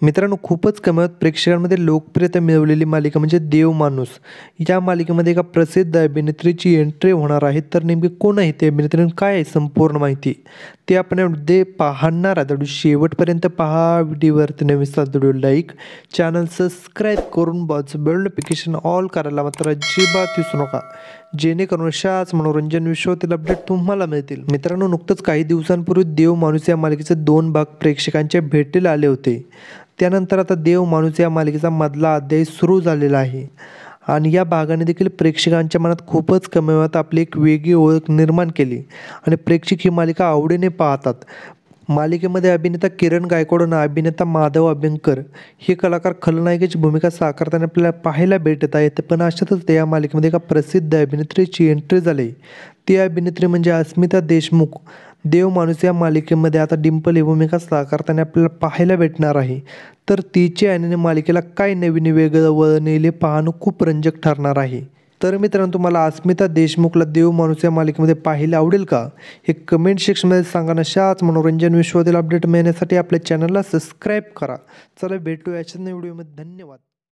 मित्रांनो, खूपच कमी वेळात प्रेक्षकांमध्ये लोकप्रियता मिळवलेली मालिका म्हणजे देव माणूस. या मालिकेमध्ये एका प्रसिद्ध अभिनेत्रीची एंट्री होणार आहे. तर नेमकी कोण आहे ती अभिनेत्री आणि काय आहे संपूर्ण माहिती? ते आपण यामध्ये पाहणार आहोत. व्हिडिओ शेवटपर्यंत पहा. व्हिडिओवरती नवीन असाल तर व्हिडिओ लाईक, चॅनल सबस्क्राईब करून बाजूचं बेल नोटिफिकेशन ऑल करायला मात्र अजिबात विसरू नका, जेणेकरून अशाच मनोरंजन विश्वातील अपडेट तुम्हाला मिळतील. मित्रांनो, नुकतंच काही दिवसांपूर्वी देव माणूस या मालिकेचे 2 भाग प्रेक्षकांच्या भेटीला आले होते. त्यानंतर आता देव माणूस या मालिकेचा मधला अध्याय सुरू झालेला आहे आणि या भागाने देखील प्रेक्षकांच्या मनात खूपच कमी वेळात आपली एक वेगळी ओळख निर्माण केली आणि प्रेक्षक ही मालिका आवडीने पाहतात. मालिकेमध्ये अभिनेता किरण गायकवाड आणि अभिनेता माधव अभ्यंकर हे कलाकार खलनायकाची भूमिका साकारताना आपल्याला पाहायला भेटत आहेत. पण अशातच या मालिकेमध्ये एका प्रसिद्ध अभिनेत्रीची एंट्री झाली. ती अभिनेत्री म्हणजे अस्मिता देशमुख. देव माणूस या मालिकेमध्ये आता डिंपल ही भूमिका साकारताना आपल्याला पाहायला भेटणार आहे. तर तिचे आणि मालिकेला काय नवीन वेगळं वळण येईल हे पाहणं खूप रंजक ठरणार आहे. तर मित्रांनो, तुम्हाला अस्मिता देशमुखला देव माणूस या मालिकेमध्ये पाहायला आवडेल का? हे कमेंट सेक्शनमध्ये सांगा. अशाच मनोरंजन विश्वातील अपडेट मिळण्यासाठी आपल्या चॅनलला सबस्क्राईब करा. चला भेटूया याच्याच व्हिडिओमध्ये. धन्यवाद.